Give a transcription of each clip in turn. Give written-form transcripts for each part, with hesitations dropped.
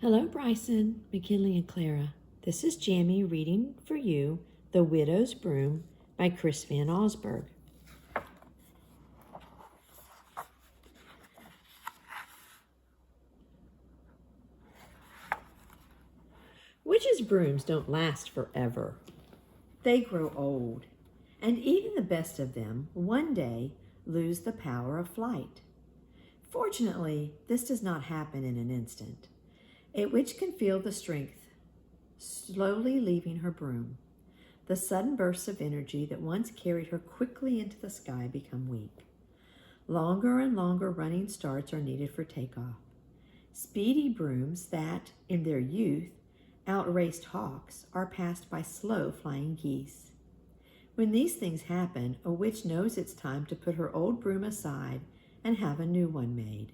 Hello, Bryson, McKinley, and Clara. This is Jamie reading for you The Widow's Broom by Chris Van Allsburg. Witches' brooms don't last forever. They grow old, and even the best of them one day lose the power of flight. Fortunately, this does not happen in an instant. A witch can feel the strength slowly leaving her broom. The sudden bursts of energy that once carried her quickly into the sky become weak. Longer and longer running starts are needed for takeoff. Speedy brooms that, in their youth, outraced hawks are passed by slow flying geese. When these things happen, a witch knows it's time to put her old broom aside and have a new one made.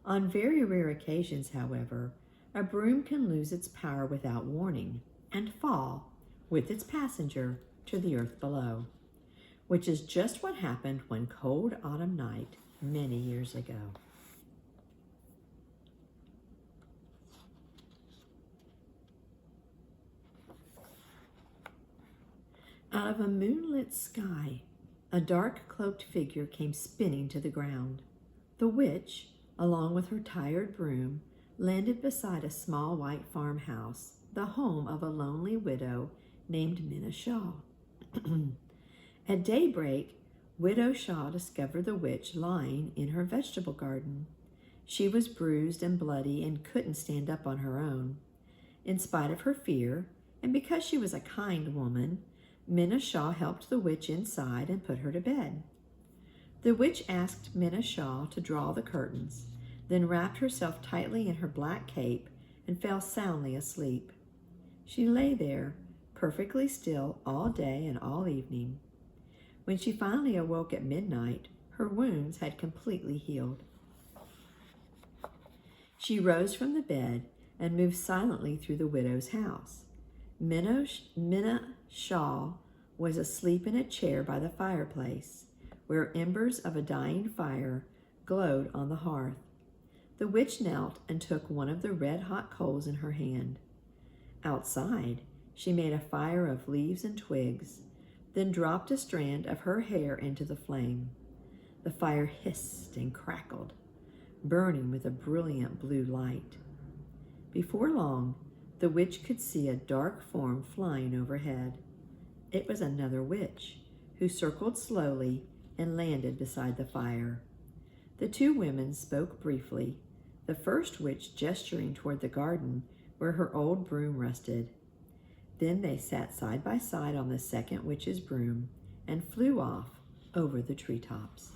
On very rare occasions, however, a broom can lose its power without warning and fall, with its passenger, to the earth below, which is just what happened one cold autumn night many years ago. Out of a moonlit sky, a dark cloaked figure came spinning to the ground. The witch, along with her tired broom, landed beside a small white farmhouse, the home of a lonely widow named Minna Shaw. At daybreak, Widow Shaw discovered the witch lying in her vegetable garden. She was bruised and bloody and couldn't stand up on her own. In spite of her fear, and because she was a kind woman, Minna Shaw helped the witch inside and put her to bed. The witch asked Minna Shaw to draw the curtains, then wrapped herself tightly in her black cape and fell soundly asleep. She lay there, perfectly still, all day and all evening. When she finally awoke at midnight, her wounds had completely healed. She rose from the bed and moved silently through the widow's house. Minna Shaw was asleep in a chair by the fireplace, where embers of a dying fire glowed on the hearth. The witch knelt and took one of the red-hot coals in her hand. Outside, she made a fire of leaves and twigs, then dropped a strand of her hair into the flame. The fire hissed and crackled, burning with a brilliant blue light. Before long, the witch could see a dark form flying overhead. It was another witch, who circled slowly and landed beside the fire. The two women spoke briefly, the first witch gesturing toward the garden where her old broom rested. Then they sat side by side on the second witch's broom and flew off over the treetops.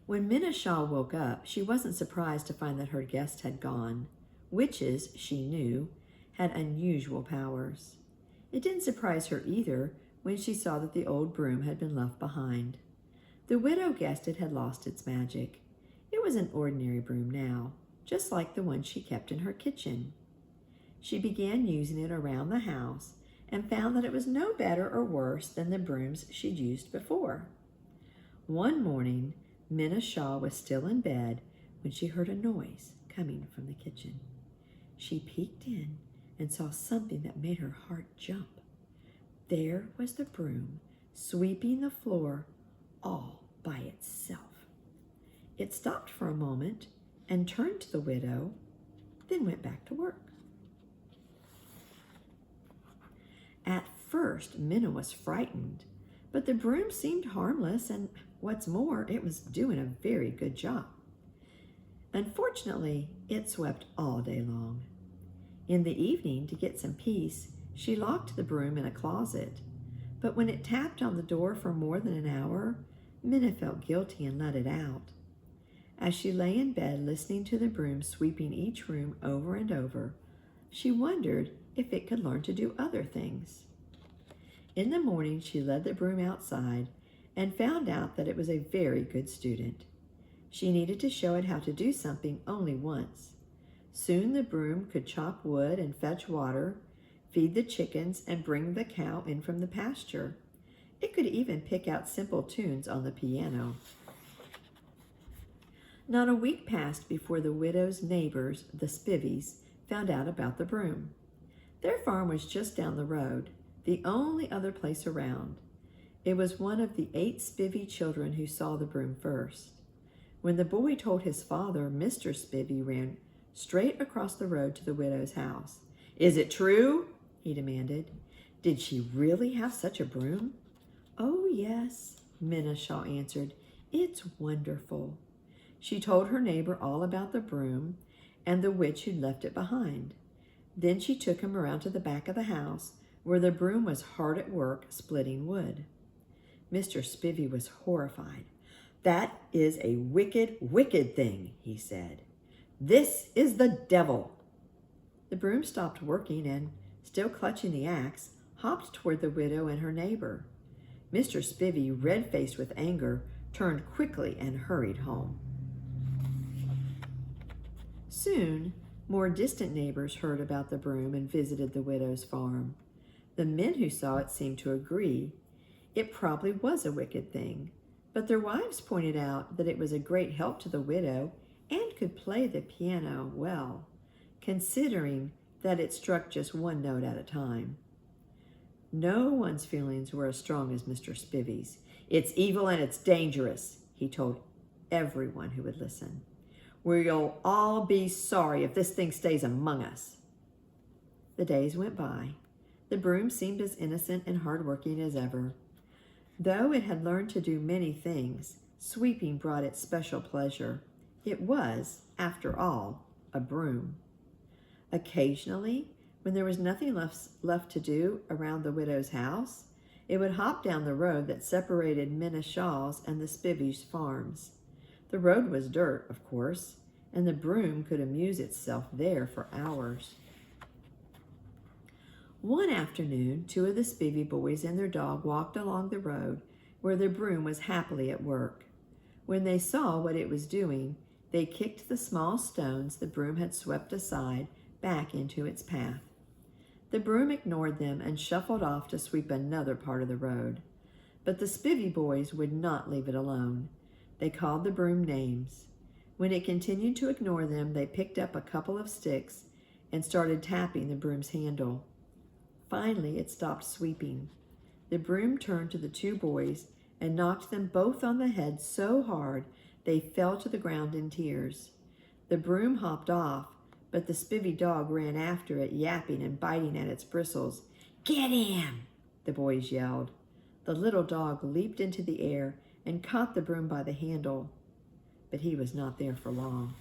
When Minna Shaw woke up, she wasn't surprised to find that her guest had gone. Witches, she knew, had unusual powers. It didn't surprise her either when she saw that the old broom had been left behind. The widow guessed it had lost its magic. It was an ordinary broom now, just like the one she kept in her kitchen. She began using it around the house and found that it was no better or worse than the brooms she'd used before. One morning, Minna Shaw was still in bed when she heard a noise coming from the kitchen. She peeked in and saw something that made her heart jump. There was the broom sweeping the floor all by itself. It stopped for a moment and turned to the widow, then went back to work. At first, Minna was frightened, but the broom seemed harmless, and what's more, it was doing a very good job. Unfortunately, it swept all day long. In the evening, to get some peace, she locked the broom in a closet, but when it tapped on the door for more than an hour, Minna felt guilty and let it out. As she lay in bed listening to the broom sweeping each room over and over, she wondered if it could learn to do other things. In the morning, she led the broom outside and found out that it was a very good student. She needed to show it how to do something only once. Soon the broom could chop wood and fetch water, feed the chickens, and bring the cow in from the pasture. It could even pick out simple tunes on the piano. Not a week passed before the widow's neighbors, the Spivies, found out about the broom. Their farm was just down the road, the only other place around. It was one of the 8 Spivey children who saw the broom first. When the boy told his father, Mr. Spivey ran straight across the road to the widow's house. "Is it true?" he demanded. "Did she really have such a broom?" "Oh, yes," Minna Shaw answered. "It's wonderful." She told her neighbor all about the broom and the witch who'd left it behind. Then she took him around to the back of the house, where the broom was hard at work splitting wood. Mr. Spivey was horrified. "That is a wicked, wicked thing," he said. "This is the devil." The broom stopped working and, still clutching the axe, hopped toward the widow and her neighbor. Mr. Spivey, red-faced with anger, turned quickly and hurried home. Soon, more distant neighbors heard about the broom and visited the widow's farm. The men who saw it seemed to agree. It probably was a wicked thing, but their wives pointed out that it was a great help to the widow and could play the piano well, considering that it struck just one note at a time. No one's feelings were as strong as Mr. Spivey's. "It's evil and it's dangerous," he told everyone who would listen. "We'll all be sorry if this thing stays among us." The days went by. The broom seemed as innocent and hardworking as ever. Though it had learned to do many things, sweeping brought it special pleasure. It was, after all, a broom. Occasionally, when there was nothing left to do around the widow's house, it would hop down the road that separated Minna Shaw's and the Spivies' farms. The road was dirt, of course, and the broom could amuse itself there for hours. One afternoon, 2 of the Spivey boys and their dog walked along the road where the broom was happily at work. When they saw what it was doing, they kicked the small stones the broom had swept aside back into its path. The broom ignored them and shuffled off to sweep another part of the road. But the Spivey boys would not leave it alone. They called the broom names. When it continued to ignore them, they picked up a couple of sticks and started tapping the broom's handle. Finally, it stopped sweeping. The broom turned to the 2 boys and knocked them both on the head so hard they fell to the ground in tears. The broom hopped off, but the Spivey dog ran after it, yapping and biting at its bristles. "Get him!" the boys yelled. The little dog leaped into the air and caught the broom by the handle, but he was not there for long.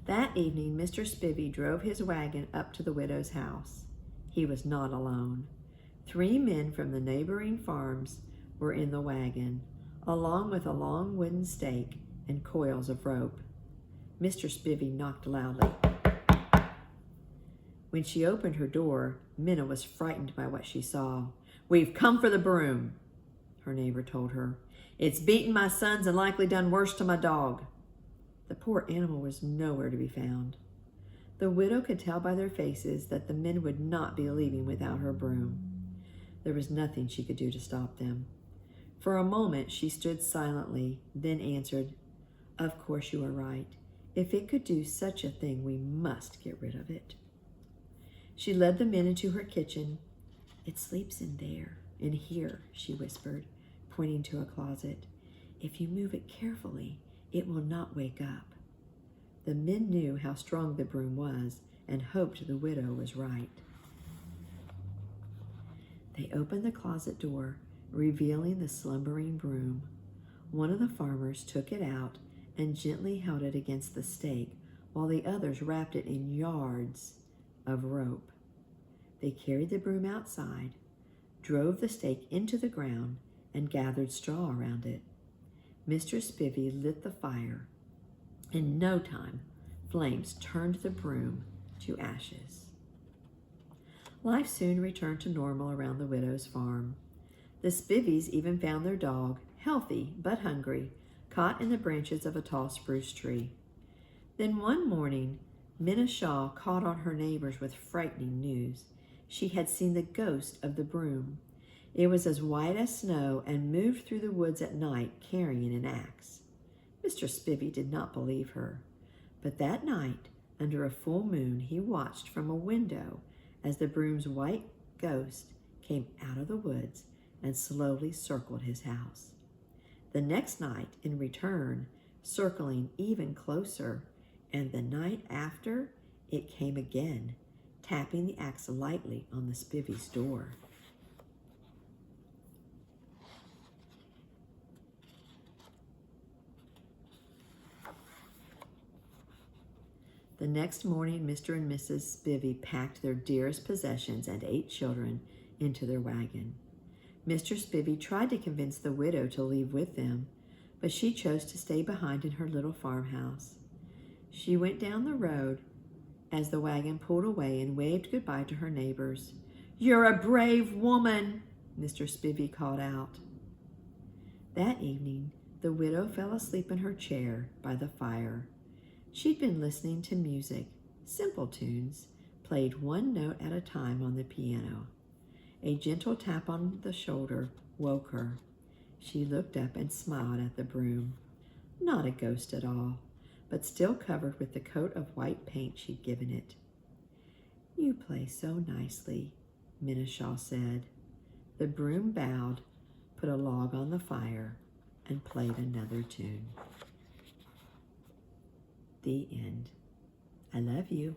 That evening, Mr. Spivey drove his wagon up to the widow's house. He was not alone. 3 men from the neighboring farms were in the wagon, along with a long wooden stake and coils of rope. Mr. Spivey knocked loudly. When she opened her door, Minna was frightened by what she saw. "We've come for the broom," her neighbor told her. "It's beaten my sons and likely done worse to my dog." The poor animal was nowhere to be found. The widow could tell by their faces that the men would not be leaving without her broom. There was nothing she could do to stop them. For a moment she stood silently, then answered, "Of course you are right. If it could do such a thing, we must get rid of it." She led the men into her kitchen. "It sleeps in there, in here," she whispered, pointing to a closet. "If you move it carefully, it will not wake up." The men knew how strong the broom was and hoped the widow was right. They opened the closet door, revealing the slumbering broom. One of the farmers took it out and gently held it against the stake, while the others wrapped it in yards of rope. They carried the broom outside, drove the stake into the ground, and gathered straw around it. Mr. Spivey lit the fire. In no time, flames turned the broom to ashes. Life soon returned to normal around the widow's farm. The Spivies even found their dog, healthy but hungry, caught in the branches of a tall spruce tree. Then one morning, Minna Shaw called on her neighbors with frightening news. she had seen the ghost of the broom. It was as white as snow and moved through the woods at night carrying an axe. Mr. Spivey did not believe her, but that night, under a full moon, he watched from a window as the broom's white ghost came out of the woods and slowly circled his house. The next night, in return, circling even closer, and the night after, it came again, tapping the axe lightly on the Spivey's door. The next morning, Mr. and Mrs. Spivey packed their dearest possessions and 8 children into their wagon. Mr. Spivey tried to convince the widow to leave with them, but she chose to stay behind in her little farmhouse. She went down the road as the wagon pulled away and waved goodbye to her neighbors. "You're a brave woman," Mr. Spivey called out. That evening, the widow fell asleep in her chair by the fire. She'd been listening to music, simple tunes, played one note at a time on the piano. A gentle tap on the shoulder woke her. She looked up and smiled at the broom. Not a ghost at all, but still covered with the coat of white paint she'd given it. "You play so nicely," Minneshaw said. The broom bowed, put a log on the fire, and played another tune. The end. I love you.